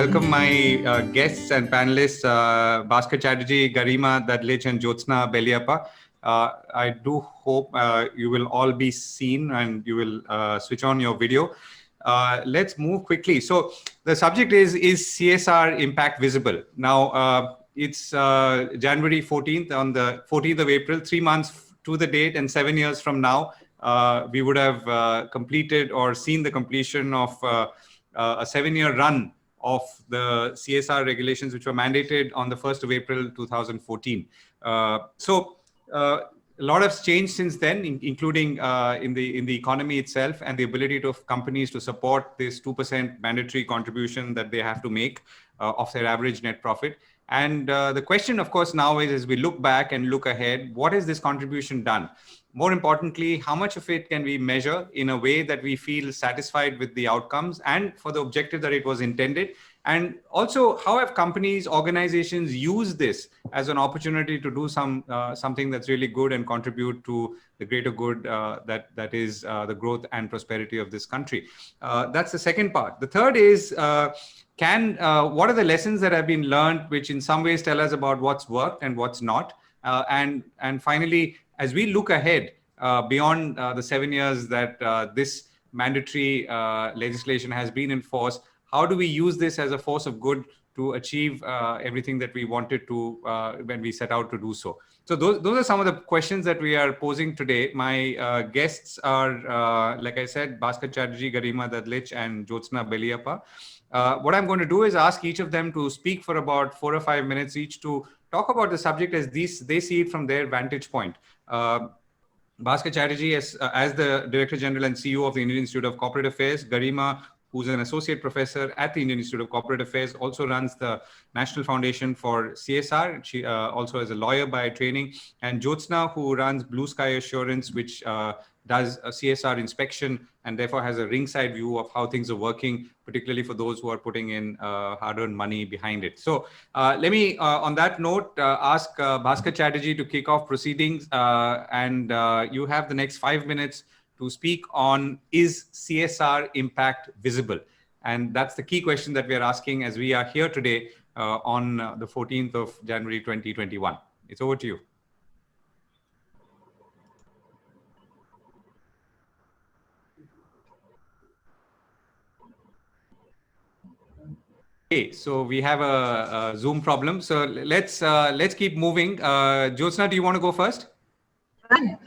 welcome my guests and panelists, Bhaskar Chatterjee, Garima Dadlich, and Jyotsna Beliappa. I do hope you will all be seen and you will switch on your video. Let's move quickly. So the subject is CSR impact visible? Now, it's January 14th, on the 14th of April, 3 months to the date and 7 years from now, we would have completed or seen the completion of a 7-year run of the CSR regulations, which were mandated on the 1st of April 2014. A lot has changed since then, including in the economy itself and the ability of companies to support this 2% mandatory contribution that they have to make of their average net profit. And the question, of course, now is, as we look back and look ahead, what has this contribution done? More importantly, how much of it can we measure in a way that we feel satisfied with the outcomes and for the objective that it was intended? And also, how have companies, organizations used this as an opportunity to do something that's really good and contribute to the greater good that is the growth and prosperity of this country? That's the second part. The third is, what are the lessons that have been learned, which in some ways tell us about what's worked and what's not? And finally, as we look ahead beyond the 7 years that this mandatory legislation has been in force, how do we use this as a force of good to achieve everything that we wanted to when we set out to do so? So those are some of the questions that we are posing today. My guests are, like I said, Bhaskar Chatterjee, Garima Dadlich, and Jyotsna Beliappa. What I'm going to do is ask each of them to speak for about 4 or 5 minutes each to talk about the subject as they see it from their vantage point. Bhaskar Chatterjee as the Director General and CEO of the Indian Institute of Corporate Affairs. Garima, who's an associate professor at the Indian Institute of Corporate Affairs, also runs the National Foundation for CSR. She also is a lawyer by training. And Jyotsna, who runs Blue Sky Assurance, which does a CSR inspection and therefore has a ringside view of how things are working, particularly for those who are putting in hard-earned money behind it. So let me, on that note, ask Bhaskar Chatterjee to kick off proceedings. And you have the next 5 minutes to speak on, is CSR impact visible? And that's the key question that we are asking as we are here today on the 14th of January 2021. It's over to you. Okay, so we have a Zoom problem. So let's keep moving. Jyotsna, do you want to go first? Fine.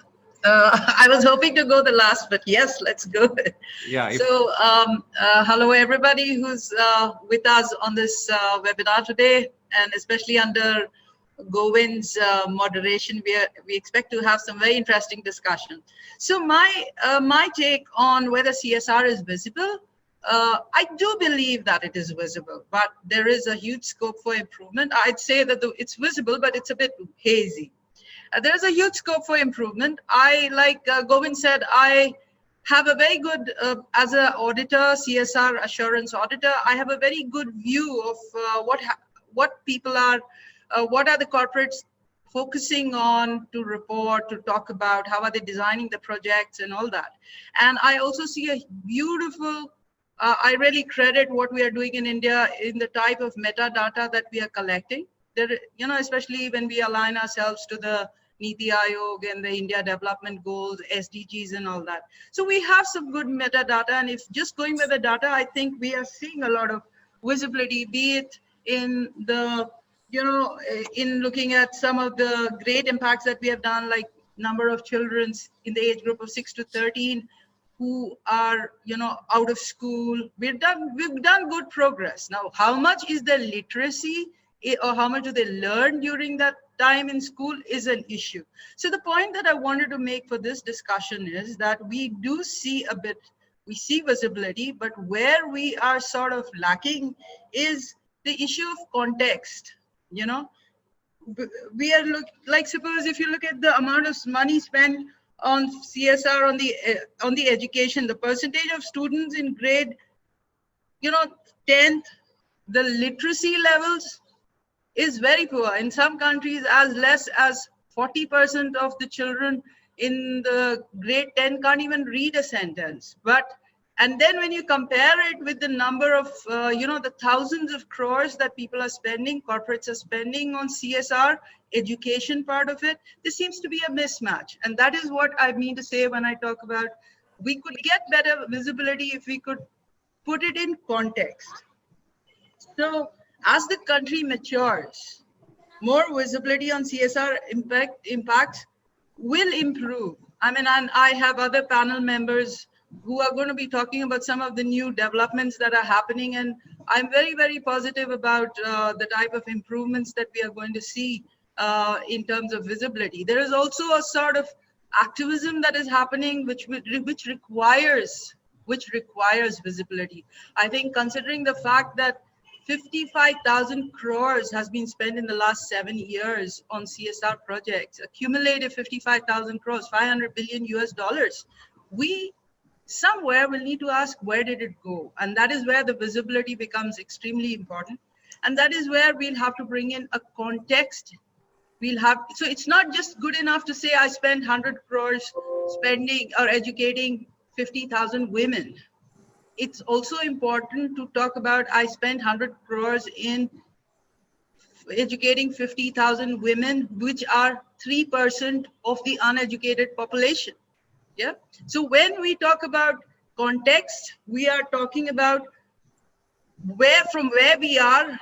I was hoping to go the last, but yes, let's go. Yeah. So hello, everybody who's with us on this webinar today, and especially under Govind's moderation, we expect to have some very interesting discussion. So my take on whether CSR is visible, I do believe that it is visible, but there is a huge scope for improvement. I'd say that it's visible, but it's a bit hazy. There's a huge scope for improvement. Like Govind said, I have a very good, as an auditor, CSR assurance auditor, I have a very good view of what people are, what are the corporates focusing on to report, to talk about, how are they designing the projects and all that. And I also see a beautiful, I really credit what we are doing in India in the type of metadata that we are collecting. There, especially when we align ourselves to the Niti Aayog and the India Development Goals, SDGs and all that. So we have some good metadata, and if just going with the data, I think we are seeing a lot of visibility, be it in the, in looking at some of the great impacts that we have done, like number of children in the age group of 6 to 13 who are, out of school. We've done good progress. Now, how much is the literacy or how much do they learn during that time in school is an issue. So the point that I wanted to make for this discussion is that we do see we see visibility, but where we are sort of lacking is the issue of context. We are like, suppose if you look at the amount of money spent on CSR on the education, the percentage of students in grade 10th, the literacy levels is very poor. In some countries, as less as 40% of the children in the grade 10 can't even read a sentence. But And then when you compare it with the number of, the thousands of crores that people are spending, corporates are spending on CSR, education part of it, there seems to be a mismatch. And that is what I mean to say when I talk about we could get better visibility if we could put it in context. So as the country matures, more visibility on CSR impact will improve. I mean, and I have other panel members who are going to be talking about some of the new developments that are happening. And I'm very, very positive about the type of improvements that we are going to see in terms of visibility. There is also a sort of activism that is happening, which requires visibility. I think considering the fact that 55,000 crores has been spent in the last 7 years on CSR projects, accumulated 55,000 crores, 500 billion US dollars. We somewhere will need to ask, where did it go? And that is where the visibility becomes extremely important. And that is where we'll have to bring in a context. So it's not just good enough to say I spent 100 crores spending or educating 50,000 women. It's also important to talk about I spent 100 crores in educating 50,000 women, which are 3% of the uneducated population. Yeah. So when we talk about context, we are talking about from where we are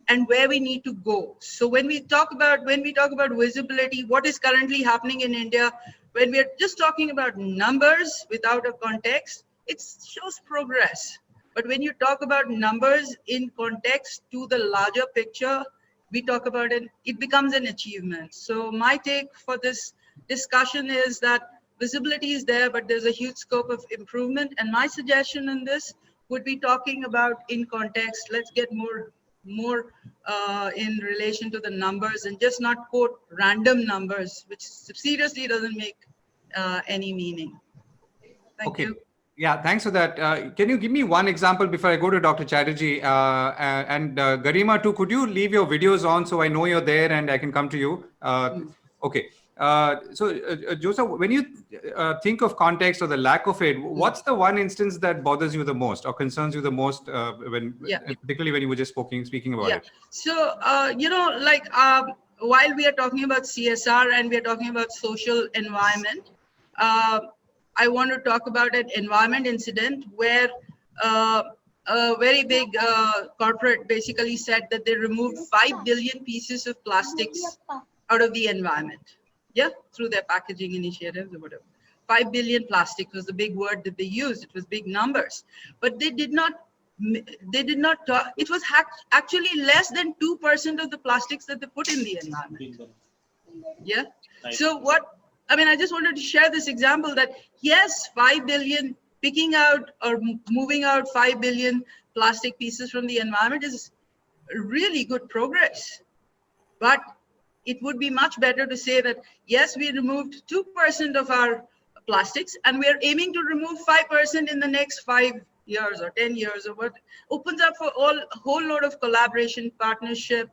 and where we need to go. So when we talk about visibility, what is currently happening in India, when we're just talking about numbers without a context, it shows progress. But when you talk about numbers in context to the larger picture, we talk about it becomes an achievement. So my take for this discussion is that visibility is there, but there's a huge scope of improvement. And my suggestion in this would be talking about in context. Let's get more in relation to the numbers and just not quote random numbers, which seriously doesn't make any meaning. Thank you. Yeah, thanks for that. Can you give me one example before I go to Dr. Chatterjee? And Garima too, could you leave your videos on so I know you're there and I can come to you? Okay. Joseph, when you think of context or the lack of it, what's the one instance that bothers you the most or concerns you the most particularly when you were just speaking about it? So, while we are talking about CSR and we are talking about social environment, I want to talk about an environment incident where a very big corporate basically said that they removed 5 billion pieces of plastics out of the environment. Yeah, through their packaging initiatives or whatever. 5 billion plastic was the big word that they used. It was big numbers, but they did not talk. It was actually less than 2% of the plastics that they put in the environment. Yeah. So I just wanted to share this example that yes, 5 billion, picking out or moving out 5 billion plastic pieces from the environment is really good progress. But it would be much better to say that, yes, we removed 2% of our plastics and we are aiming to remove 5% in the next 5 years or 10 years, or what opens up for a whole lot of collaboration, partnership,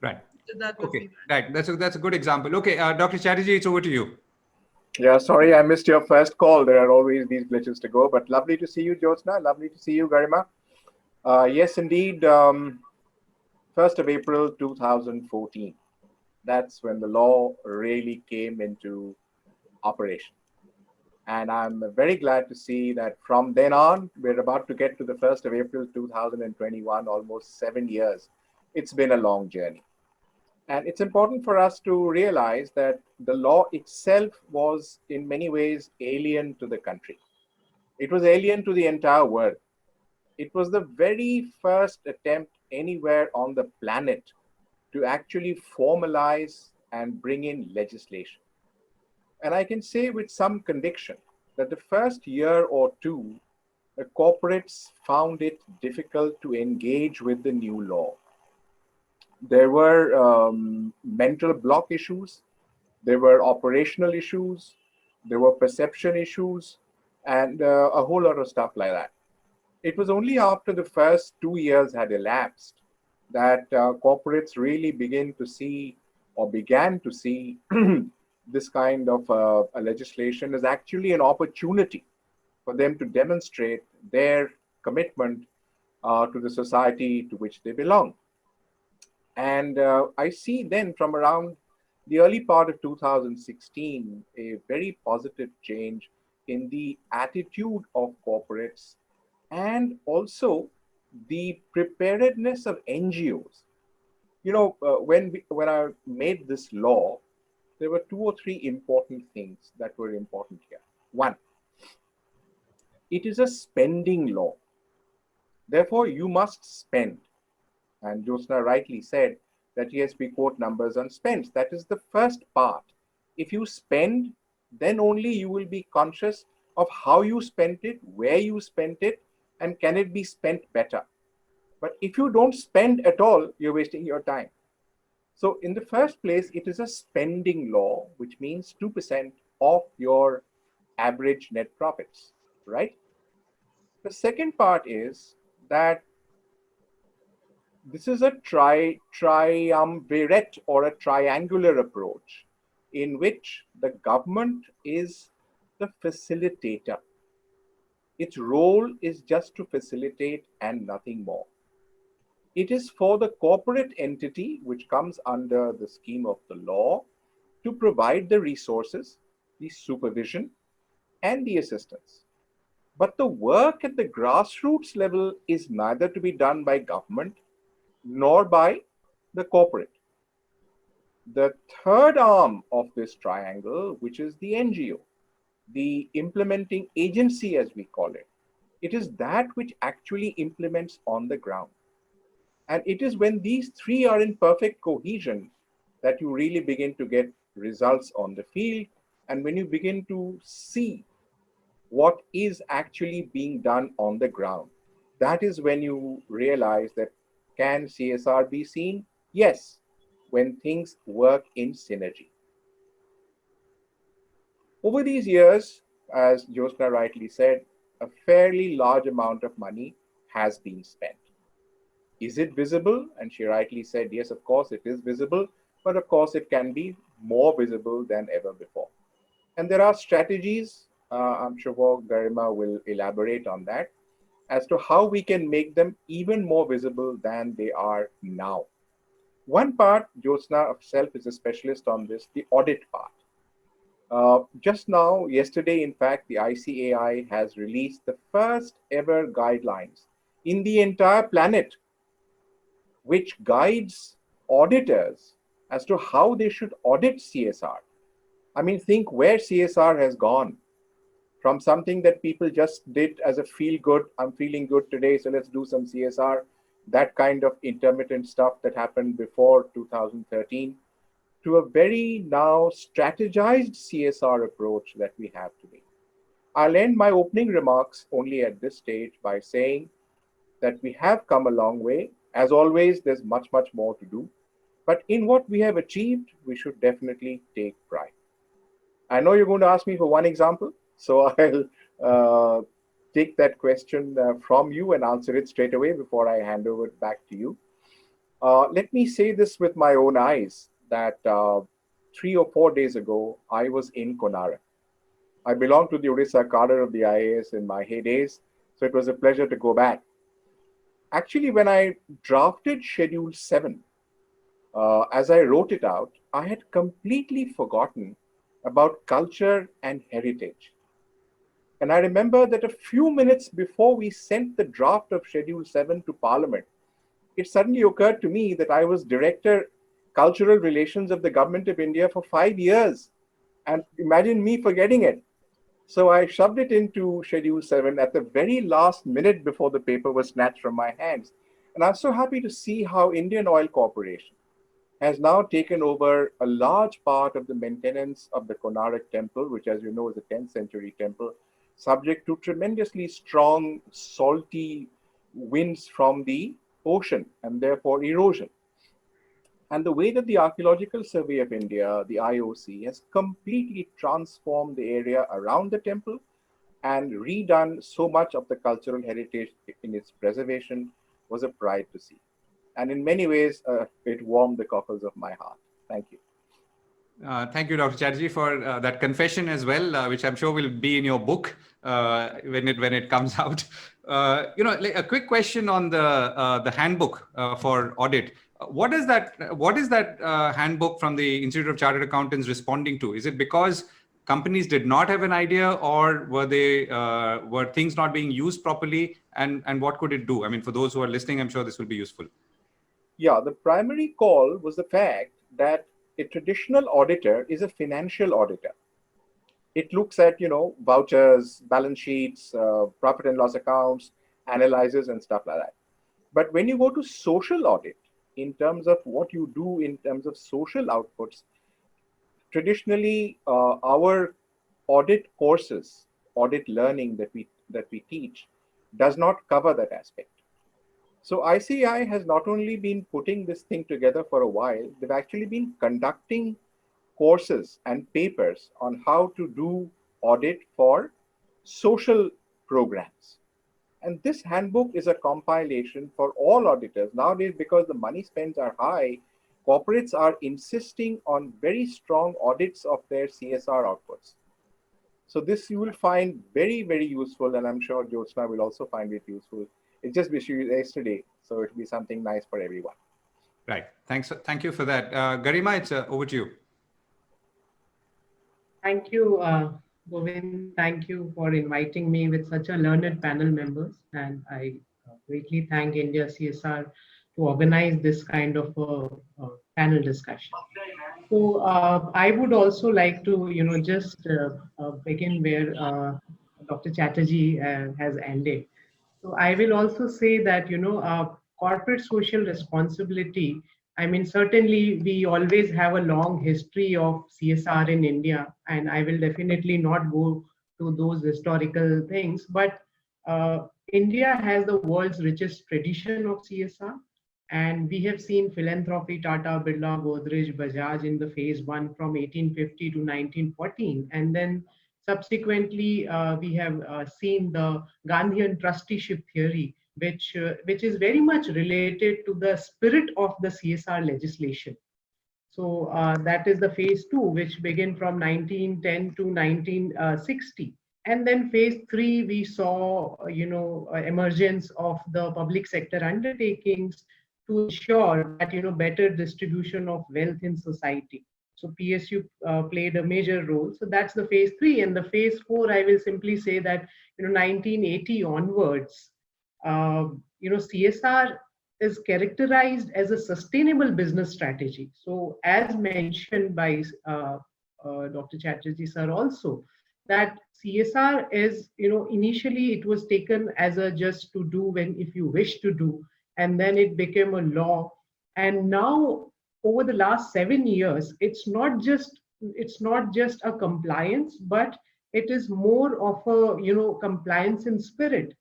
Right. So that okay. Right. That's a good example. Okay. Dr. Chatterjee, it's over to you. Yeah, sorry, I missed your first call. There are always these glitches to go, but lovely to see you, Jyotsna. Lovely to see you, Garima. Yes, indeed. 1st of April 2014. That's when the law really came into operation. And I'm very glad to see that from then on, we're about to get to the 1st of April 2021, almost 7 years. It's been a long journey. And it's important for us to realize that the law itself was in many ways alien to the country. It was alien to the entire world. It was the very first attempt anywhere on the planet to actually formalize and bring in legislation. And I can say with some conviction that the first year or two, the corporates found it difficult to engage with the new law. There were mental block issues, there were operational issues, there were perception issues, and a whole lot of stuff like that. It was only after the first 2 years had elapsed that corporates really began to see this kind of a legislation as actually an opportunity for them to demonstrate their commitment to the society to which they belong. And I see then from around the early part of 2016 a very positive change in the attitude of corporates and also the preparedness of NGOs. When I made this law, there were two or three important things that were important here. One, it is a spending law. Therefore, you must spend. And Josna rightly said that yes, we quote numbers on spends. That is the first part. If you spend, then only you will be conscious of how you spent it, where you spent it, and can it be spent better. But if you don't spend at all, you're wasting your time. So in the first place, it is a spending law, which means 2% of your average net profits, right? The second part is that this is a triumvirate or a triangular approach in which the government is the facilitator. Its role is just to facilitate and nothing more. It is for the corporate entity, which comes under the scheme of the law, to provide the resources, the supervision, and the assistance. But the work at the grassroots level is neither to be done by government nor by the corporate. The third arm of this triangle, which is the NGO, the implementing agency as we call it, it is that which actually implements on the ground. And it is when these three are in perfect cohesion that you really begin to get results on the field. And when you begin to see what is actually being done on the ground, that is when you realize that can CSR be seen? Yes, when things work in synergy. Over these years, as Josna rightly said, a fairly large amount of money has been spent. Is it visible? And she rightly said, yes, of course it is visible, but of course it can be more visible than ever before. And there are strategies, I'm sure Garima will elaborate on that, as to how we can make them even more visible than they are now. One part, Josna herself is a specialist on this, the audit part. Just now, yesterday, in fact, the ICAI has released the first ever guidelines in the entire planet, which guides auditors as to how they should audit CSR. I mean, think where CSR has gone from something that people just did as a feel good, I'm feeling good today, so let's do some CSR, that kind of intermittent stuff that happened before 2013, to a very now strategized CSR approach that we have today. I'll end my opening remarks only at this stage by saying that we have come a long way. As always, there's much, much more to do. But in what we have achieved, we should definitely take pride. I know you're going to ask me for one example, so I'll take that question from you and answer it straight away before I hand over it back to you. Let me say this with my own eyes, that 3 or 4 days ago, I was in Konark. I belonged to the Odisha cadre of the IAS in my heydays, so it was a pleasure to go back. Actually, when I drafted Schedule 7, as I wrote it out, I had completely forgotten about culture and heritage. And I remember that a few minutes before we sent the draft of Schedule 7 to Parliament, it suddenly occurred to me that I was Director Cultural Relations of the Government of India for 5 years. And imagine me forgetting it. So I shoved it into Schedule 7 at the very last minute before the paper was snatched from my hands. And I'm so happy to see how Indian Oil Corporation has now taken over a large part of the maintenance of the Konark temple, which, as you know, is a 10th century temple, subject to tremendously strong, salty winds from the ocean and therefore erosion. And the way that the Archaeological Survey of India, the IOC, has completely transformed the area around the temple and redone so much of the cultural heritage in its preservation was a pride to see. And in many ways, it warmed the cockles of my heart. Thank you. Thank you, Dr. Chatterjee, for that confession as well, which I'm sure will be in your book when it comes out. Like a quick question on the handbook for audit. What is that handbook from the Institute of Chartered Accountants responding to? Is it because companies did not have an idea, or were things not being used properly? And what could it do? I mean, for those who are listening, I'm sure this will be useful. Yeah, the primary call was the fact that a traditional auditor is a financial auditor. It looks at, vouchers, balance sheets, profit and loss accounts, analyzes and stuff like that. But when you go to social audit, in terms of what you do in terms of social outputs, traditionally our audit courses, audit learning that we teach does not cover that aspect. So ICI has not only been putting this thing together for a while, they've actually been conducting courses and papers on how to do audit for social programs. And this handbook is a compilation for all auditors. Nowadays, because the money spends are high, corporates are insisting on very strong audits of their CSR outputs. So this you will find very, very useful, and I'm sure Jyotsna will also find it useful. It just issued yesterday, so it'll be something nice for everyone. Right. Thank you for that. Garima, it's over to you. Thank you, Govind. Thank you for inviting me with such a learned panel members. And I greatly thank India CSR to organize this kind of a panel discussion. So I would also like to, just begin where Dr. Chatterjee has ended. So I will also say that, corporate social responsibility, I mean, certainly we always have a long history of CSR in India, and I will definitely not go to those historical things, but India has the world's richest tradition of CSR. And we have seen philanthropy, Tata, Birla, Godrej, Bajaj in the phase one from 1850 to 1914. And then subsequently, we have seen the Gandhian trusteeship theory, which is very much related to the spirit of the CSR legislation. So that is the phase two, which began from 1910 to 1960. And then phase three, we saw, emergence of the public sector undertakings to ensure that, better distribution of wealth in society. So PSU played a major role. So that's the phase three. And the phase four, I will simply say that, 1980 onwards, CSR is characterized as a sustainable business strategy. So as mentioned by Dr. Chatterjee sir also, that CSR is, initially it was taken as a just to do when if you wish to do, and then it became a law. And now over the last 7 years, it's not just a compliance, but it is more of a, compliance in spirit.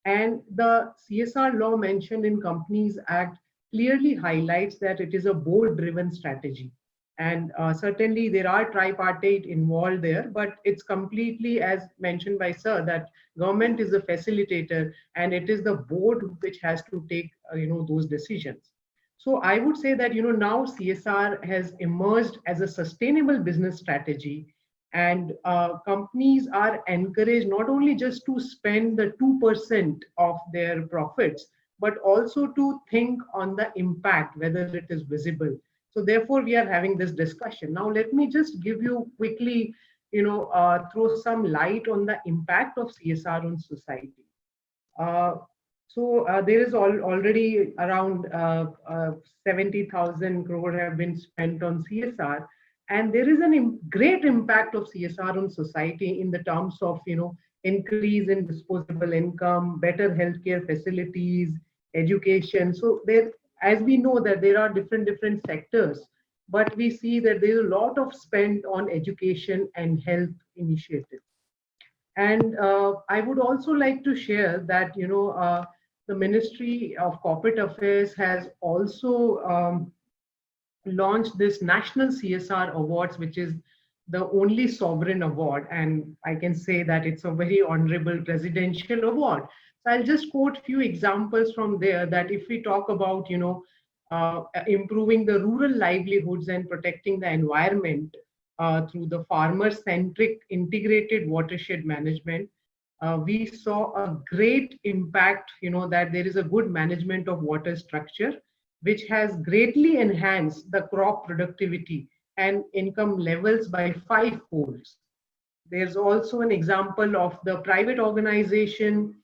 And the CSR law mentioned in Companies Act clearly highlights that it is a board-driven strategy. And certainly there are tripartite involved there, but it's completely, as mentioned by sir, that government is a facilitator and it is the board which has to take, those decisions. So I would say that, now CSR has emerged as a sustainable business strategy, and companies are encouraged not only just to spend the 2% of their profits, but also to think on the impact, whether it is visible. So therefore, we are having this discussion. Now, let me just give you quickly, throw some light on the impact of CSR on society. There is already around 70,000 crore have been spent on CSR. And there is a great impact of CSR on society in the terms of, increase in disposable income, better healthcare facilities, education. So there, as we know that there are different sectors, but we see that there is a lot of spent on education and health initiatives. And I would also like to share that, the Ministry of Corporate Affairs has also launched this National CSR Awards, which is the only sovereign award. And I can say that it's a very honorable presidential award. So I'll just quote a few examples from there, that if we talk about, improving the rural livelihoods and protecting the environment, through the farmer-centric integrated watershed management, we saw a great impact, that there is a good management of water structure, which has greatly enhanced the crop productivity and income levels by 5-folds. There's also an example of the private organization,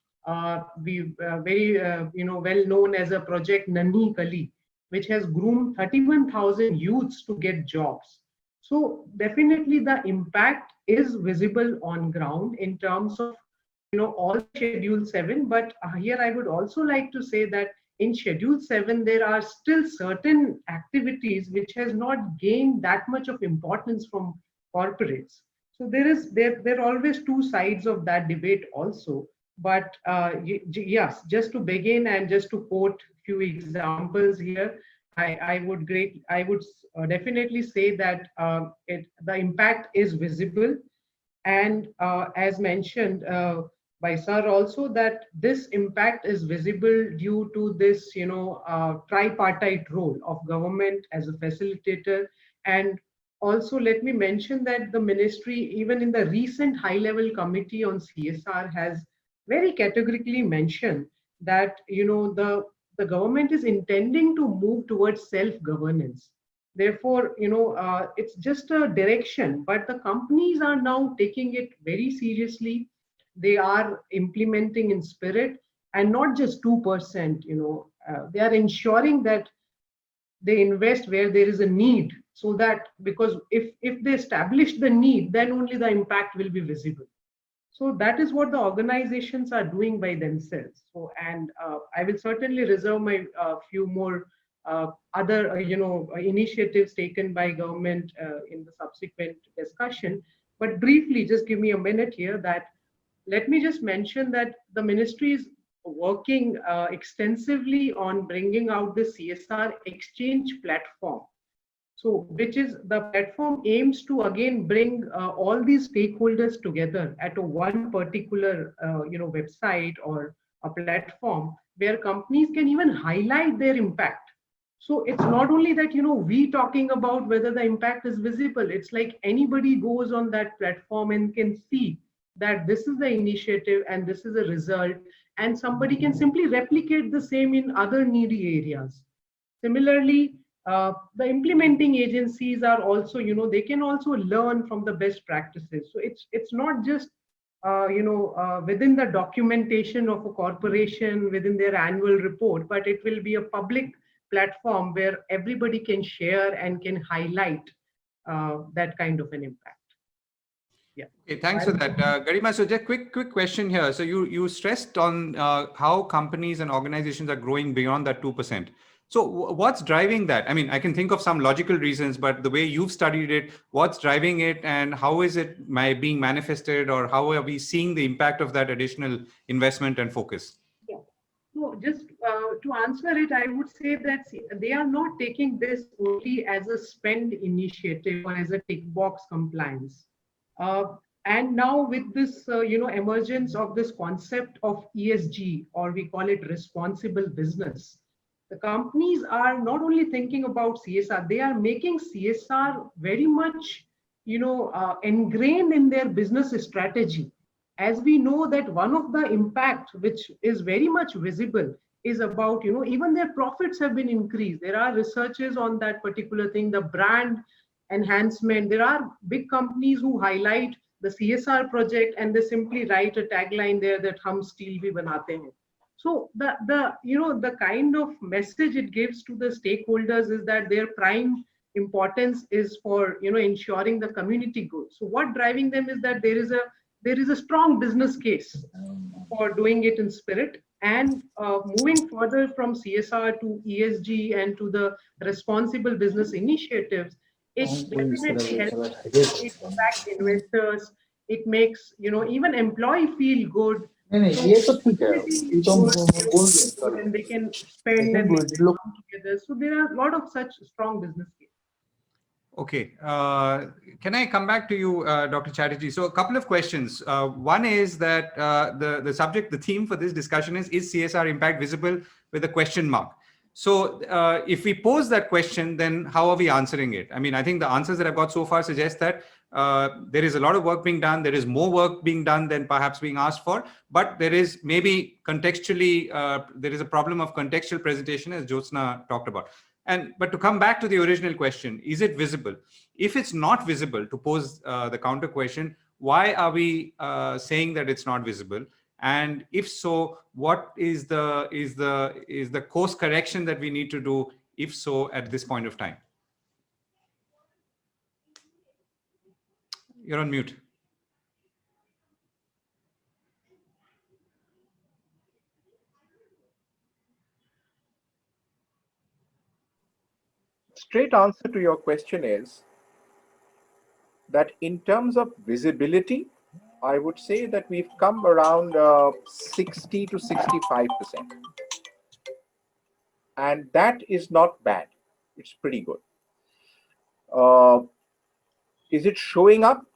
we very well known as a project Nani Kali, which has groomed 31,000 youths to get jobs. So definitely the impact is visible on ground in terms of all Schedule 7. But here I would also like to say that in Schedule 7 there are still certain activities which has not gained that much of importance from corporates. So there are always two sides of that debate also. But yes, just to begin and just to quote few examples here, I would definitely say that the impact is visible, and as mentioned by sir also, that this impact is visible due to this tripartite role of government as a facilitator. And also let me mention that the ministry, even in the recent high level committee on CSR, has very categorically mentioned that the government is intending to move towards self governance. Therefore, it's just a direction, but the companies are now taking it very seriously. They are implementing in spirit, and not just 2%. They are ensuring that they invest where there is a need, so that, because if they establish the need, then only the impact will be visible. So that is what the organizations are doing by themselves. So, and I will certainly reserve my few more other initiatives taken by government in the subsequent discussion. But briefly, just give me a minute here. That let me just mention that the ministry is working extensively on bringing out the CSR exchange platform. So, which is the platform aims to again bring all these stakeholders together at a one particular website or a platform where companies can even highlight their impact. So it's not only that we talking about whether the impact is visible. It's like anybody goes on that platform and can see that this is the initiative and this is a result, and somebody can simply replicate the same in other needy areas. Similarly, the implementing agencies are also, they can also learn from the best practices. So it's not just, within the documentation of a corporation within their annual report, but it will be a public platform where everybody can share and can highlight that kind of an impact. Yeah. Okay, thanks for that, Garima. So just quick question here. So you stressed on how companies and organizations are growing beyond that 2%. So what's driving that? I mean, I can think of some logical reasons, but the way you've studied it, what's driving it, and how is it being manifested, or how are we seeing the impact of that additional investment and focus? Yeah. So just to answer it, I would say that they are not taking this only as a spend initiative or as a tick box compliance. And now with this, emergence of this concept of ESG, or we call it responsible business, the companies are not only thinking about CSR, they are making CSR very much, ingrained in their business strategy. As we know that one of the impact which is very much visible is about, even their profits have been increased. There are researches on that particular thing, the brand enhancement. There are big companies who highlight the CSR project and they simply write a tagline there that hum steel bhi banate hain. So the kind of message it gives to the stakeholders is that their prime importance is for ensuring the community good. So what driving them is that there is a strong business case for doing it in spirit, and moving further from CSR to ESG and to the responsible business initiatives. It definitely helps it attract investors. It makes even employee feel good. And they can spend and they can come together. So there are a lot of such strong business cases. Okay. Can I come back to you, Dr. Chatterjee? So a couple of questions. One is that the theme for this discussion is CSR impact visible, with a question mark. So if we pose that question, then how are we answering it? I mean, I think the answers that I've got so far suggest that there is a lot of work being done. There is more work being done than perhaps being asked for. But there is maybe contextually, there is a problem of contextual presentation, as Jyotsna talked about. But to come back to the original question, is it visible? If it's not visible, to pose the counter question, why are we saying that it's not visible? And if so, what is the course correction that we need to do, if so, at this point of time? You're on mute. Straight answer to your question is that in terms of visibility, I would say that we've come around 60 to 65%. And that is not bad. It's pretty good. Is it showing up?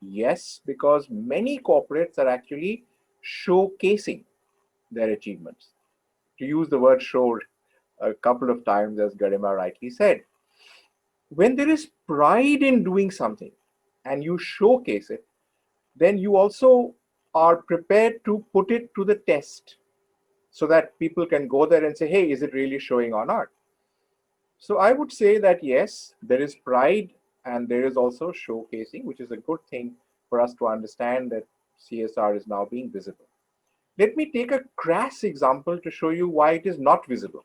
Yes, because many corporates are actually showcasing their achievements. To use the word show a couple of times, as Garima rightly said, when there is pride in doing something and you showcase it, then you also are prepared to put it to the test so that people can go there and say, hey, is it really showing or not? So I would say that yes, there is pride and there is also showcasing, which is a good thing for us to understand that CSR is now being visible. Let me take a crass example to show you why it is not visible.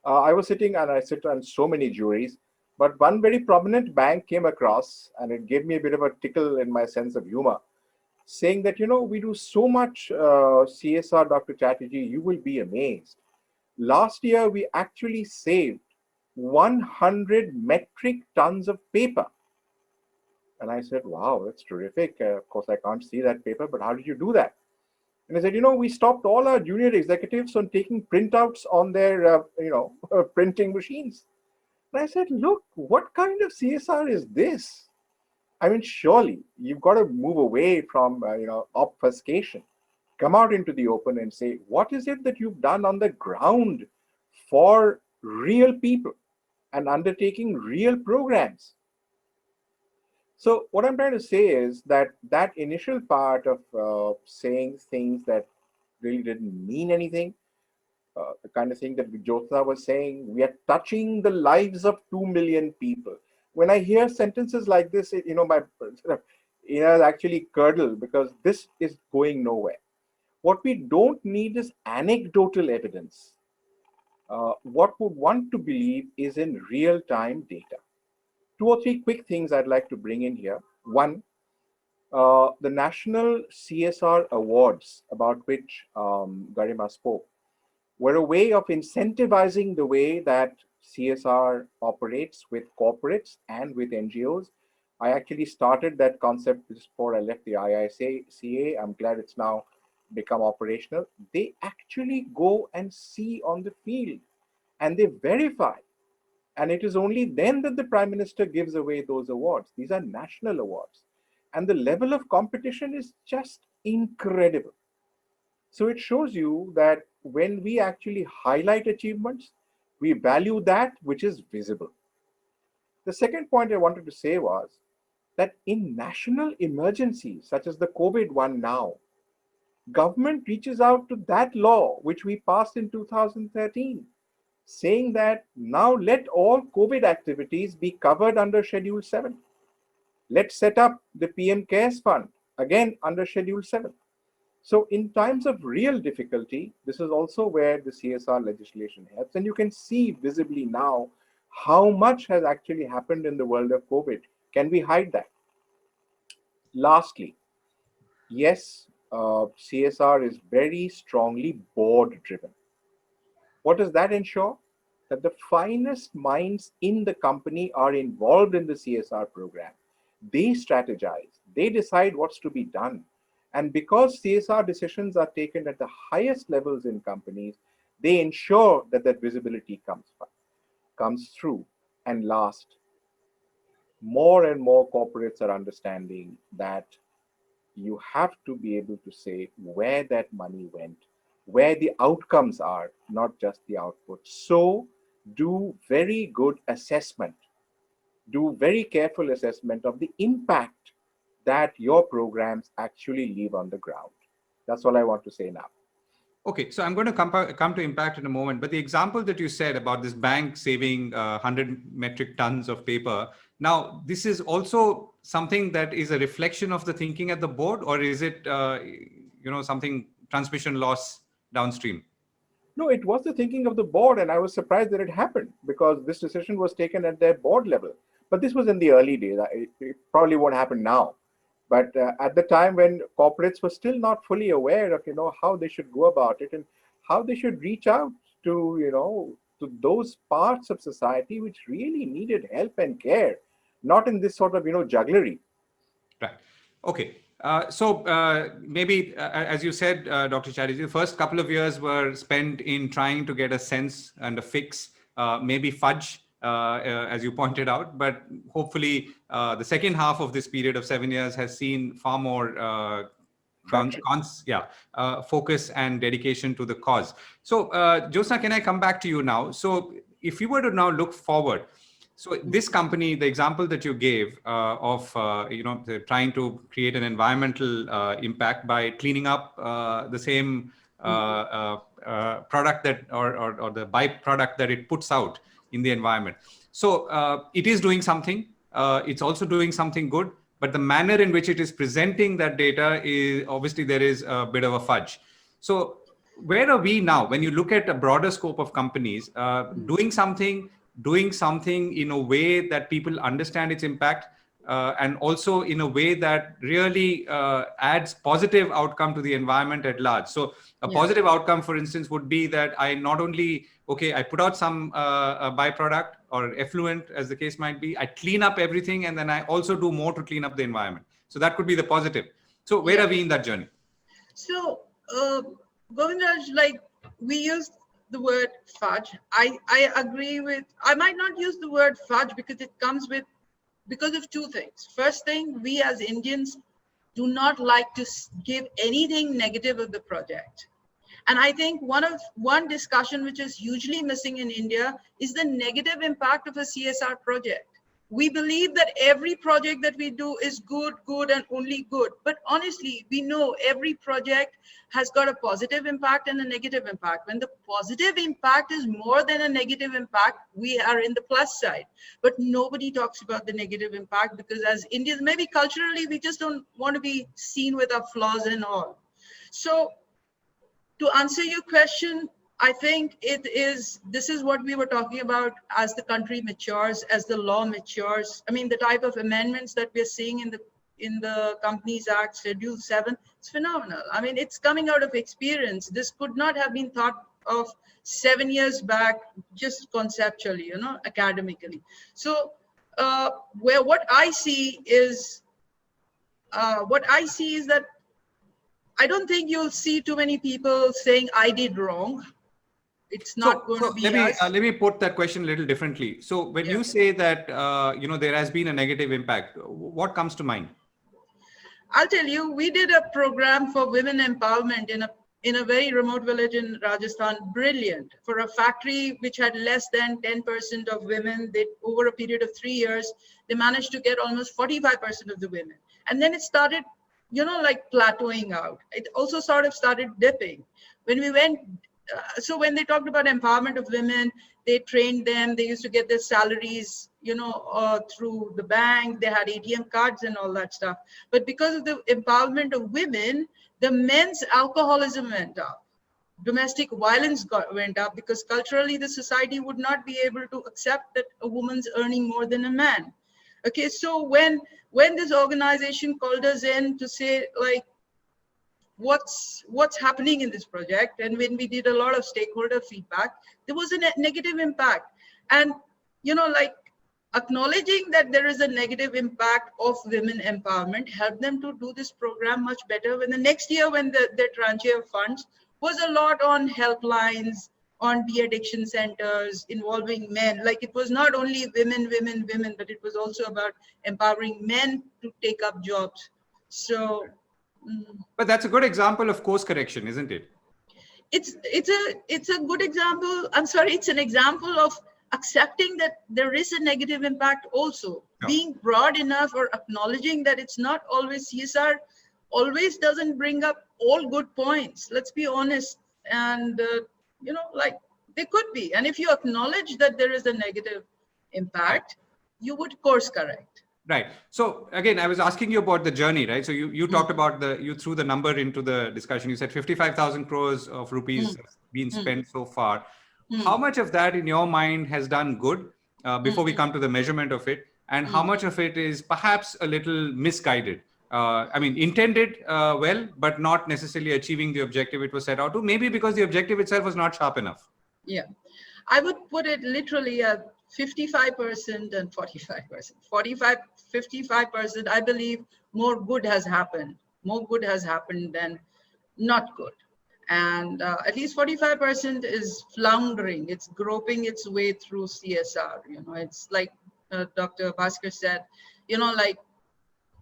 I was sitting, and I sit on so many juries, but one very prominent bank came across, and it gave me a bit of a tickle in my sense of humor, saying that, we do so much CSR, Dr. Chatterjee, you will be amazed. Last year, we actually saved 100 metric tons of paper. And I said, wow, that's terrific. Of course, I can't see that paper, but how did you do that? And I said, we stopped all our junior executives from taking printouts on their, printing machines. And I said, look, what kind of CSR is this? I mean, surely you've got to move away from, obfuscation. Come out into the open and say, what is it that you've done on the ground for real people and undertaking real programs? So what I'm trying to say is that that initial part of saying things that really didn't mean anything, the kind of thing that Jyotsna was saying, we are touching the lives of 2 million people. When I hear sentences like this, my ears actually curdle because this is going nowhere. What we don't need is anecdotal evidence. What we want to believe is in real-time data. 2 or 3 quick things I'd like to bring in here. One, the National CSR Awards, about which Garima spoke, were a way of incentivizing the way that CSR operates with corporates and with NGOs. I actually started that concept before I left the IICA. I'm glad it's now become operational. They actually go and see on the field and they verify. And it is only then that the Prime Minister gives away those awards. These are national awards. And the level of competition is just incredible. So it shows you that when we actually highlight achievements, we value that which is visible. The second point I wanted to say was that in national emergencies, such as the COVID one now, government reaches out to that law which we passed in 2013, saying that now let all COVID activities be covered under Schedule 7. Let's set up the PM Cares Fund, again under Schedule 7. So in times of real difficulty, this is also where the CSR legislation helps. And you can see visibly now how much has actually happened in the world of COVID. Can we hide that? Lastly, yes, CSR is very strongly board driven. What does that ensure? That the finest minds in the company are involved in the CSR program. They strategize, they decide what's to be done. And because CSR decisions are taken at the highest levels in companies, they ensure that that visibility comes through. And last, more and more corporates are understanding that you have to be able to say where that money went where the outcomes are, not just the output. So do very good assessment, do very careful assessment of the impact that your programs actually leave on the ground. That's all I want to say now. Okay, so I'm going to come to impact in a moment, but the example that you said about this bank saving 100 metric tons of paper, now this is also something that is a reflection of the thinking at the board, or is it something transmission loss downstream? No, it was the thinking of the board, and I was surprised that it happened because this decision was taken at their board level. But this was in the early days. It probably won't happen now. But at the time when corporates were still not fully aware of how they should go about it and how they should reach out to those parts of society which really needed help and care, not in this sort of jugglery. Right. Okay. Maybe, as you said, Dr. Chatterjee, the first couple of years were spent in trying to get a sense and a fix, maybe fudge, as you pointed out. But hopefully, the second half of this period of 7 years has seen far more focus and dedication to the cause. So, Jyotsna, can I come back to you now? So, if you were to now look forward, so this company, the example that you gave of trying to create an environmental impact by cleaning up the same product that or the byproduct that it puts out in the environment. So it is doing something. It's also doing something good, but the manner in which it is presenting that data is obviously there is a bit of a fudge. So where are we now when you look at a broader scope of companies doing something in a way that people understand its impact and also in a way that really adds positive outcome to the environment at large. So a positive outcome, for instance, would be that I not only, I put out some byproduct or effluent, as the case might be, I clean up everything, and then I also do more to clean up the environment. So that could be the positive. So where are we in that journey? So, Govindraj, like we use the word fudge. I agree with, I might not use the word fudge because it comes with, because of two things. First thing, we as Indians do not like to give anything negative of the project. And I think one discussion which is hugely missing in India is the negative impact of a CSR project. We believe that every project that we do is good and only good. But honestly, we know every project has got a positive impact and a negative impact. When the positive impact is more than a negative impact, we are in the plus side. But nobody talks about the negative impact because as Indians, maybe culturally, we just don't want to be seen with our flaws and all. So to answer your question, I think this is what we were talking about as the country matures, as the law matures. I mean, the type of amendments that we're seeing in the Companies Act, Schedule 7, it's phenomenal. I mean, it's coming out of experience. This could not have been thought of 7 years back, just conceptually, academically. So what I see is that I don't think you'll see too many people saying I did wrong. It's not going to be let me put that question a little differently. So when you say that there has been a negative impact, what comes to mind? I'll tell you, we did a program for women empowerment in a very remote village in Rajasthan. Brilliant. For a factory which had less than 10% of women, over a period of 3 years, they managed to get almost 45% of the women. And then it started, like plateauing out. It also sort of started dipping. When we went, so when they talked about empowerment of women, they trained them, they used to get their salaries, through the bank, they had ATM cards and all that stuff. But because of the empowerment of women, the men's alcoholism went up. Domestic violence went up because culturally the society would not be able to accept that a woman's earning more than a man. Okay, so when this organization called us in to say, like, what's happening in this project, and when we did a lot of stakeholder feedback, there was a negative impact. And like acknowledging that there is a negative impact of women empowerment helped them to do this program much better. When the next year, when the tranche of funds was a lot on helplines, on de-addiction centers involving men. Like it was not only women, but it was also about empowering men to take up jobs. So but that's a good example of course correction, isn't it? it's a good example. I'm sorry, it's an example of accepting that there is a negative impact also. Yeah. Being broad enough or acknowledging that it's not always CSR always doesn't bring up all good points. Let's be honest. And like they could be. And if you acknowledge that there is a negative impact, you would course correct. Right. So again, I was asking you about the journey, right? So you talked about you threw the number into the discussion. You said 55,000 crores of rupees have been spent so far. How much of that in your mind has done good before we come to the measurement of it? And how much of it is perhaps a little misguided? I mean, intended well, but not necessarily achieving the objective it was set out to, maybe because the objective itself was not sharp enough. Yeah, I would put it literally at 55% and 45%. 55%, I believe more good has happened. More good has happened than not good. And at least 45% is floundering. It's groping its way through CSR. It's like Dr. Bhaskar said, like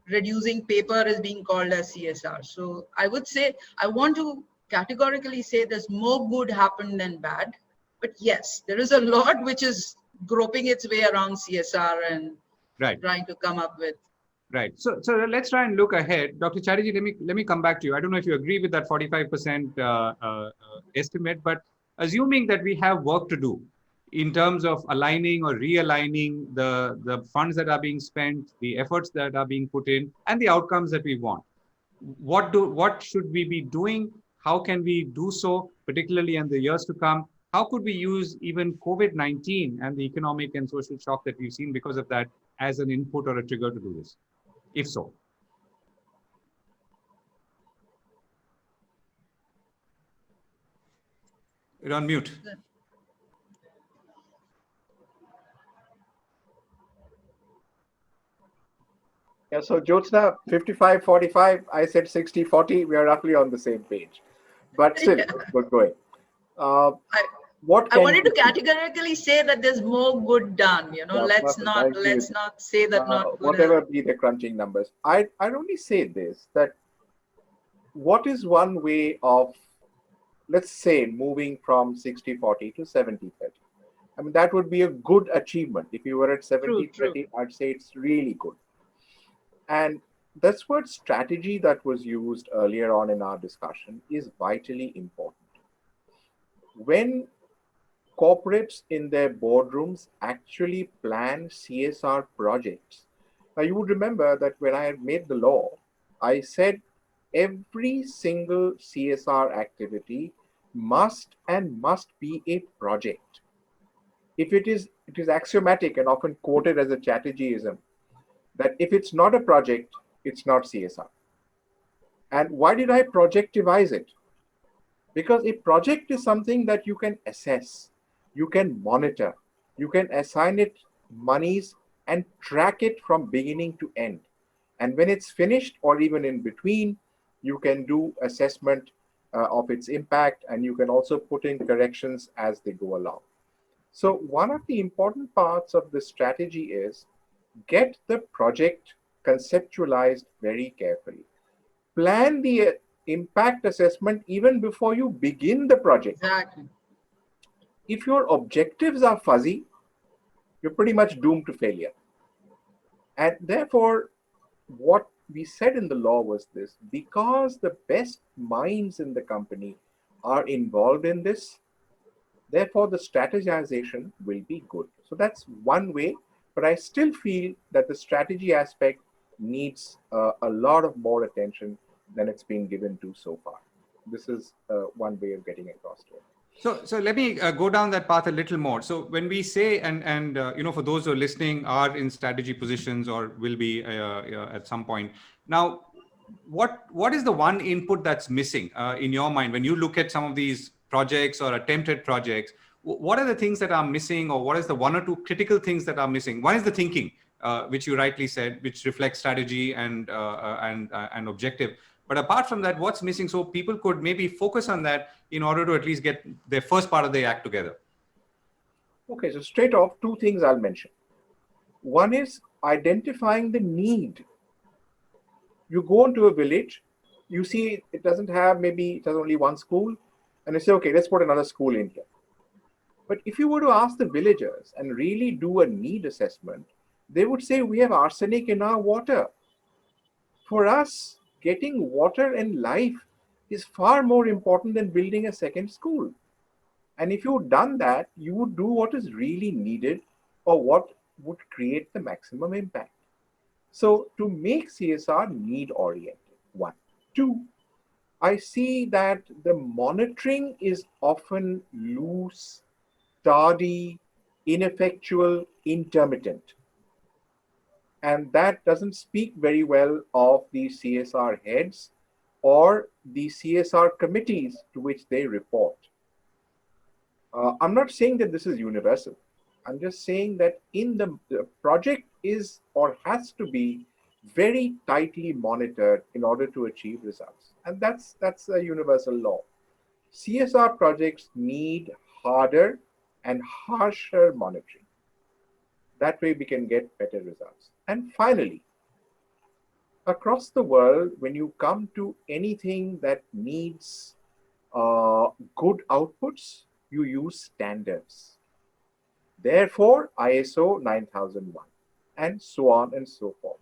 reducing paper is being called as CSR. So I would say, I want to categorically say there's more good happened than bad. But yes, there is a lot which is groping its way around CSR and trying to come up with. Right. So let's try and look ahead. Dr. Chatterjee, let me come back to you. I don't know if you agree with that 45% estimate, but assuming that we have work to do in terms of aligning or realigning the funds that are being spent, the efforts that are being put in, and the outcomes that we want. What should we be doing? How can we do so, particularly in the years to come? How could we use even COVID-19 and the economic and social shock that we've seen because of that as an input or a trigger to do this, if so? You're on mute. Yeah, so Jyotsna, 55-45, I said 60-40, we are roughly on the same page. But still, we're going. I wanted to categorically say that there's more good done. Let's not say that not good. Whatever be the crunching numbers. I'd only say this, that what is one way of, let's say, moving from 60-40 to 70-30? I mean, that would be a good achievement. If you were at 70-30, I'd say it's really good. And that's what strategy that was used earlier on in our discussion is vitally important. When corporates in their boardrooms actually plan CSR projects, now you would remember that when I had made the law, I said every single CSR activity must be a project. If it is axiomatic and often quoted as a Chatterjeeism, that if it's not a project, it's not CSR. And why did I projectivize it? Because a project is something that you can assess, you can monitor, you can assign it monies and track it from beginning to end. And when it's finished or even in between, you can do assessment of its impact, and you can also put in corrections as they go along. So one of the important parts of the strategy is get the project conceptualized very carefully. Plan the impact assessment even before you begin the project. Exactly. If your objectives are fuzzy, you're pretty much doomed to failure. And therefore, what we said in the law was this: because the best minds in the company are involved in this, therefore the strategization will be good. So that's one way. But I still feel that the strategy aspect needs a lot of more attention than it's been given to so far. This is one way of getting across to it. So let me go down that path a little more. So when we say, and for those who are listening, are in strategy positions or will be at some point. Now, what is the one input that's missing in your mind when you look at some of these projects or attempted projects? What are the things that are missing, or what is the one or two critical things that are missing? One is the thinking, which you rightly said, which reflects strategy and objective. But apart from that, what's missing? So people could maybe focus on that in order to at least get their first part of the act together. Okay, so straight off, two things I'll mention. One is identifying the need. You go into a village, you see it has only one school, And they say, okay, let's put another school in here. But if you were to ask the villagers and really do a need assessment, they would say, we have arsenic in our water. For us, getting water and life is far more important than building a second school. And if you've done that, you would do what is really needed or what would create the maximum impact. So to make CSR need oriented, one. Two, I see that the monitoring is often loose, tardy, ineffectual, intermittent. And that doesn't speak very well of the CSR heads or the CSR committees to which they report. I'm not saying that this is universal. I'm just saying that the project is or has to be very tightly monitored in order to achieve results. And that's a universal law. CSR projects need harder and harsher monitoring. That way we can get better results. And finally, across the world, when you come to anything that needs good outputs, you use standards. Therefore, ISO 9001, and so on and so forth.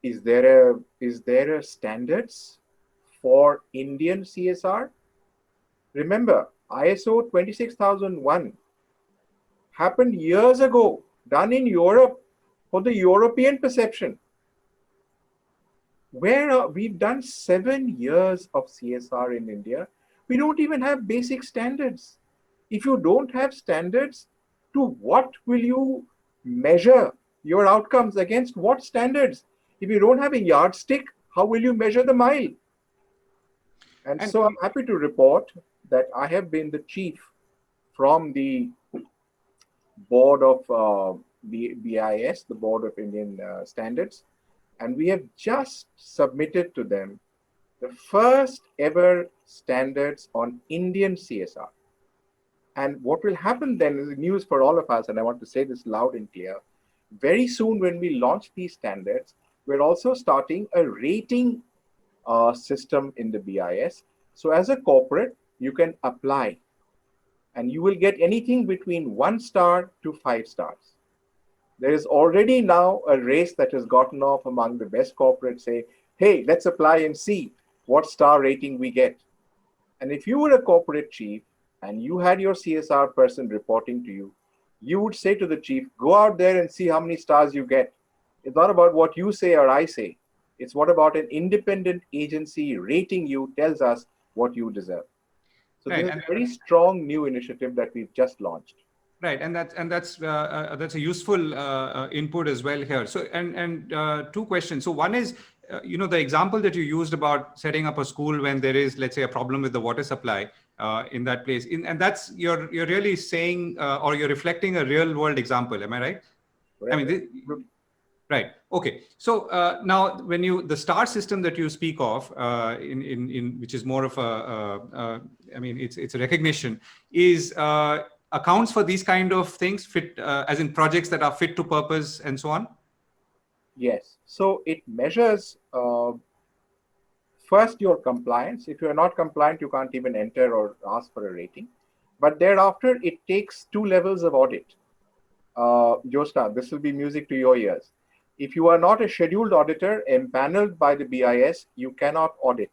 Is there a standards for Indian CSR? Remember, ISO 26001 happened years ago, done in Europe for the European perception. We've done 7 years of CSR in India. We don't even have basic standards. If you don't have standards, to what will you measure your outcomes against? What standards? If you don't have a yardstick, how will you measure the mile? And so I'm happy to report that I have been the chief from the board of the BIS, the Board of Indian Standards, and we have just submitted to them the first ever standards on Indian CSR. And what will happen then is news for all of us, and I want to say this loud and clear. Very soon, when we launch these standards, we're also starting a rating system in the BIS. So as a corporate, you can apply, and you will get anything between 1 star to 5 stars. There is already now a race that has gotten off among the best corporates, say, hey, let's apply and see what star rating we get. And if you were a corporate chief and you had your CSR person reporting to you, you would say to the chief, go out there and see how many stars you get. It's not about what you say or I say. It's what about an independent agency rating you tells us what you deserve. So right. This is a very strong new initiative that we've just launched. Right, and that's a useful input as well here. So, and 2 questions. So, one is, the example that you used about setting up a school when there is, let's say, a problem with the water supply in that place, and that's you're really saying or you're reflecting a real world example. Am I right? Right. I mean, right. Okay. So now, when the star system that you speak of, in which is more of it's a recognition, is accounts for these kind of things, fit as in projects that are fit to purpose and so on. Yes. So it measures first your compliance. If you are not compliant, you can't even enter or ask for a rating. But thereafter, it takes 2 levels of audit. Josna, this will be music to your ears. If you are not a scheduled auditor empaneled by the BIS, you cannot audit.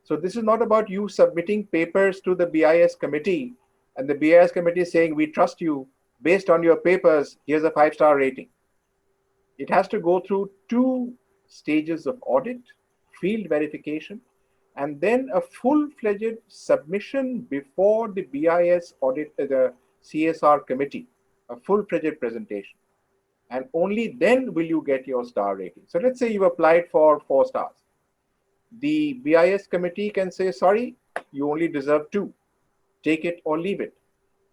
So this is not about you submitting papers to the BIS committee and the BIS committee saying, we trust you based on your papers, here's a 5-star rating. It has to go through 2 stages of audit, field verification, and then a full-fledged submission before the BIS audit, the CSR committee, a full-fledged presentation. And only then will you get your star rating. So let's say you applied for 4 stars. The BIS committee can say, sorry, you only deserve 2. Take it or leave it.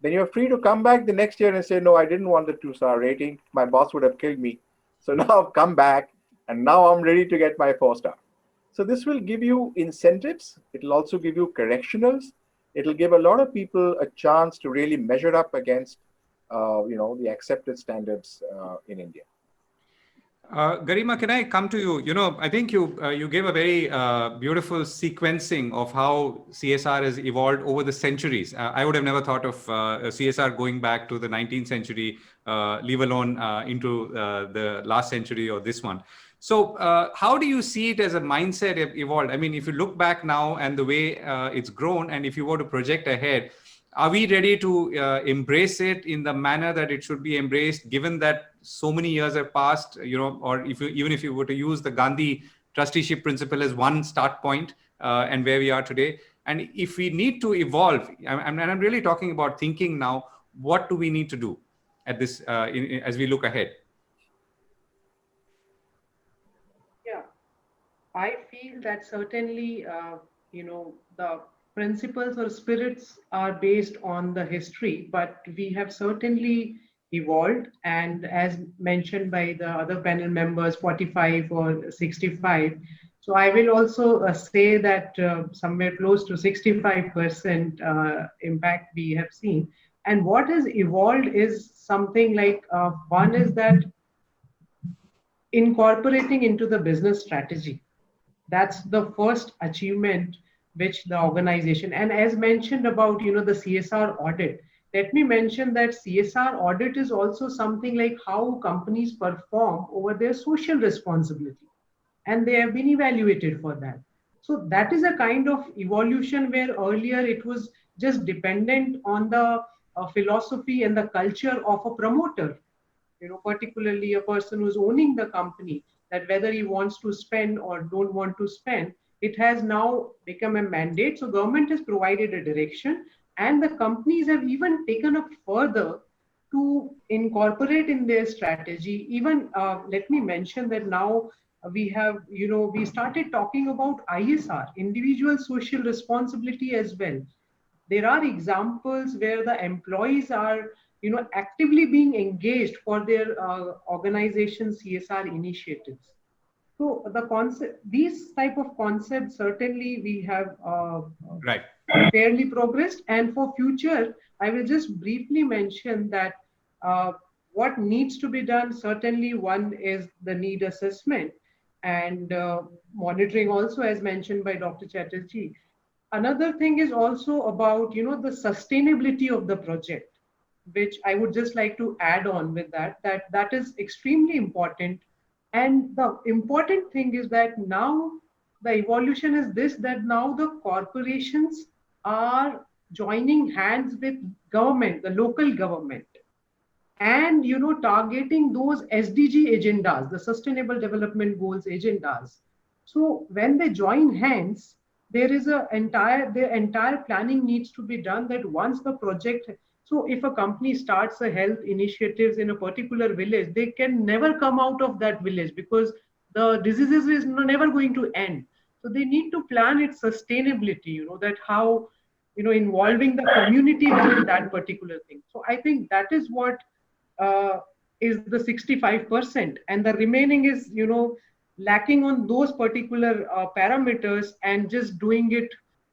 Then you're free to come back the next year and say, no, I didn't want the 2-star rating. My boss would have killed me. So now I've come back and now I'm ready to get my 4-star. So this will give you incentives. It'll also give you correctionals. It'll give a lot of people a chance to really measure up against the accepted standards in India. Garima, can I come to you? I think you gave a very beautiful sequencing of how CSR has evolved over the centuries. I would have never thought of CSR going back to the 19th century, leave alone into the last century or this one. So how do you see it as a mindset evolved? I mean, if you look back now and the way it's grown, and if you were to project ahead, are we ready to embrace it in the manner that it should be embraced, given that so many years have passed, or even if you were to use the Gandhi trusteeship principle as one start point, and where we are today? And if we need to evolve, and I'm really talking about thinking now, what do we need to do at this as we look ahead? Yeah, I feel that certainly, the principles or spirits are based on the history, but we have certainly evolved. And as mentioned by the other panel members, 45 or 65. So I will also say that somewhere close to 65% impact we have seen. And what has evolved is something like one is that incorporating into the business strategy. That's the first achievement which the organization, and as mentioned about the CSR audit, let me mention that CSR audit is also something like how companies perform over their social responsibility, and they have been evaluated for that. So that is a kind of evolution where earlier it was just dependent on the philosophy and the culture of a promoter, particularly a person who's owning the company, that whether he wants to spend or don't want to spend, it has now become a mandate. So government has provided a direction, and the companies have even taken up further to incorporate in their strategy. Even let me mention that now we have, we started talking about ISR, individual social responsibility as well. There are examples where the employees are actively being engaged for their organization CSR initiatives. So the concept, these type of concepts, certainly we have right fairly progressed. And for future, I will just briefly mention that what needs to be done. Certainly one is the need assessment and monitoring also, as mentioned by Dr. Chatterjee. Another thing is also about the sustainability of the project, which I would just like to add on with that is extremely important. And the important thing is that now the evolution is this, that now the corporations are joining hands with government, the local government, and targeting those SDG agendas, the Sustainable Development Goals agendas. So when they join hands, there is the entire planning needs to be done, that once the project, so if a company starts a health initiatives in a particular village, they can never come out of that village because the diseases is never going to end. So they need to plan its sustainability, that how involving the community within that particular thing. So I think that is what is the 65%, and the remaining is lacking on those particular parameters and just doing it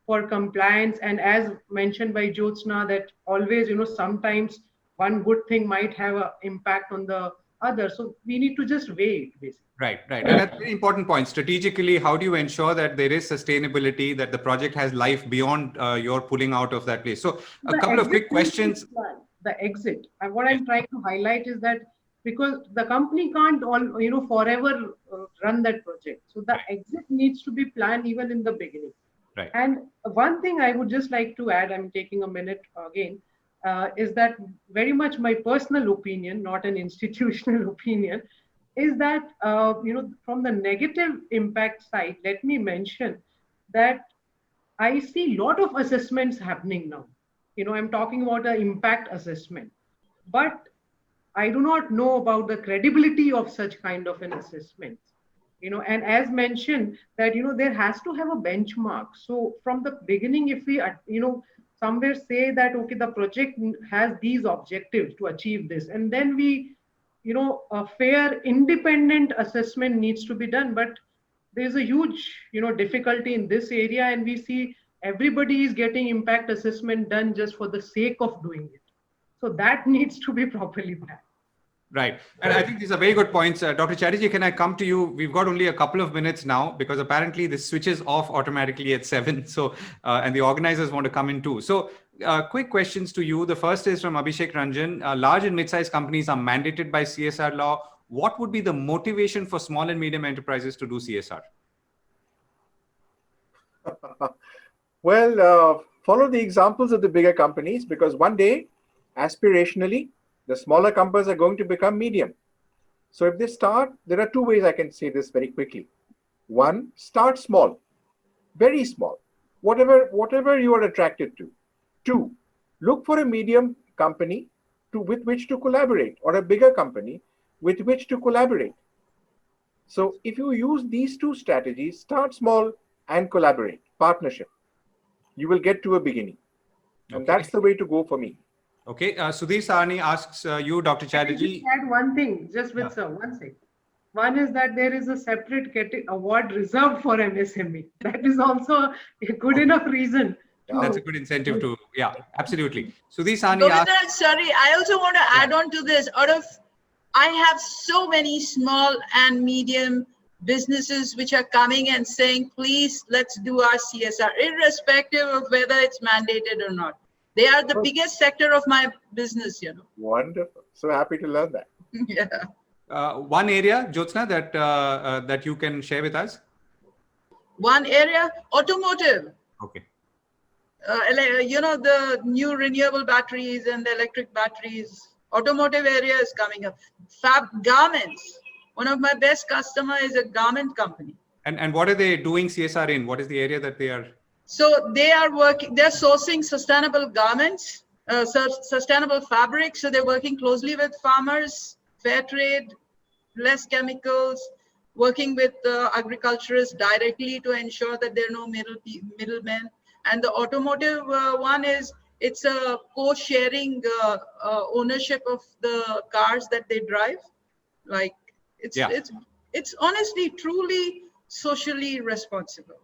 for compliance. And as mentioned by Jyotsna, that always sometimes one good thing might have an impact on the other, so we need to just weigh it basically. Right. And that's a very important point. Strategically, how do you ensure that there is sustainability, that the project has life beyond your pulling out of that place? So a couple of quick questions. The exit, and what I'm trying to highlight is that because the company can't forever run that project, so the exit needs to be planned even in the beginning. Right. And one thing I would just like to add, I'm taking a minute again, is that very much my personal opinion, not an institutional opinion, is that from the negative impact side, let me mention that I see a lot of assessments happening now. I'm talking about an impact assessment, but I do not know about the credibility of such kind of an assessment. And as mentioned that, there has to have a benchmark. So from the beginning, if we, somewhere say that, okay, the project has these objectives to achieve this, and then we, a fair independent assessment needs to be done. But there's a huge, difficulty in this area, and we see everybody is getting impact assessment done just for the sake of doing it. So that needs to be properly planned. Right. And I think these are very good points. Dr. Chatterjee, can I come to you? We've got only a couple of minutes now because apparently this switches off automatically at 7. So, and the organizers want to come in too. So quick questions to you. The first is from Abhishek Ranjan. Large and mid-sized companies are mandated by CSR law. What would be the motivation for small and medium enterprises to do CSR? Well, follow the examples of the bigger companies, because one day, aspirationally, the smaller companies are going to become medium. So if they start, there are two ways I can say this very quickly. One, start small, very small, whatever you are attracted to. Two, look for a medium company with which to collaborate, or a bigger company with which to collaborate. So if you use these two strategies, start small and collaborate, partnership, you will get to a beginning. And that's the way to go for me. Okay. Sudhir Sahni asks you, Dr. Chatterjee. Just add one thing, just with sir, one second. One is that there is a separate award reserved for MSME. That is also a good enough reason. That's a good incentive to, yeah, absolutely. Sudhir Sahni asks. Sorry, I also want to add on to this. I have so many small and medium businesses which are coming and saying, please, let's do our CSR, irrespective of whether it's mandated or not. They are the biggest sector of my business, you know. Wonderful. So happy to learn that. Yeah. One area, Jyotsna, that you can share with us? One area, automotive. Okay. You know, the new renewable batteries and the electric batteries. Automotive area is coming up. Garments. One of my best customers is a garment company. And what are they doing CSR in? What is the area that they are? So they're sourcing sustainable garments, sustainable fabrics. So they're working closely with farmers, fair trade, less chemicals, working with agriculturists directly to ensure that there are no middlemen. And the automotive one is, it's a co-sharing ownership of the cars that they drive. Like it's honestly, truly socially responsible.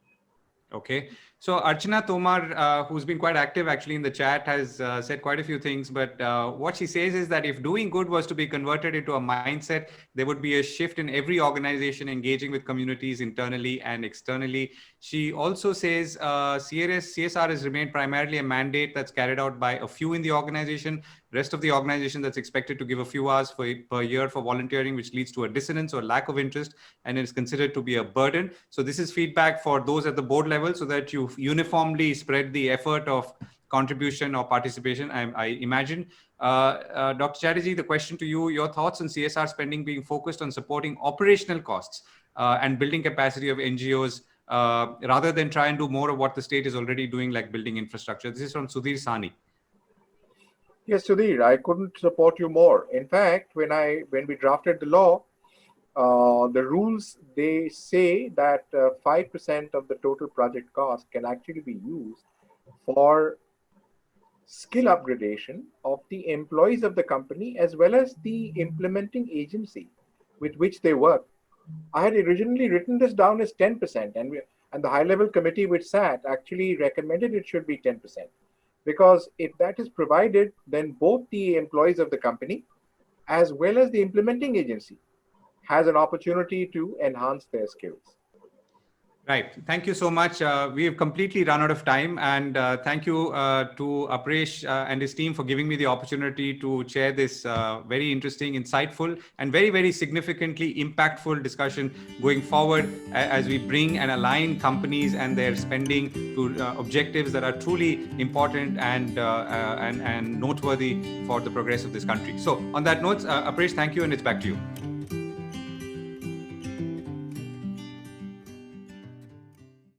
Okay. So Archana Tomar, who's been quite active actually in the chat, has said quite a few things. But what she says is that if doing good was to be converted into a mindset, there would be a shift in every organization engaging with communities internally and externally. She also says CSR has remained primarily a mandate that's carried out by a few in the organization. Rest of the organization that's expected to give a few hours per year for volunteering, which leads to a dissonance or lack of interest, and is considered to be a burden. So this is feedback for those at the board level, so that you uniformly spread the effort of contribution or participation, I imagine. Dr. Chatterjee, the question to you, your thoughts on CSR spending being focused on supporting operational costs and building capacity of NGOs rather than try and do more of what the state is already doing, like building infrastructure. This is from Sudhir Sahni. Yes, Sudhir, I couldn't support you more. In fact, when we drafted the law, the rules, they say that 5% of the total project cost can actually be used for skill upgradation of the employees of the company as well as the implementing agency with which they work. I had originally written this down as 10%, and the high-level committee which sat actually recommended it should be 10%. Because if that is provided, then both the employees of the company as well as the implementing agency has an opportunity to enhance their skills. Right. Thank you so much. We have completely run out of time, and thank you to Apresh and his team for giving me the opportunity to chair this very interesting, insightful, and very, very significantly impactful discussion going forward as we bring and align companies and their spending to objectives that are truly important and noteworthy for the progress of this country. So on that note, Apresh, thank you, and it's back to you.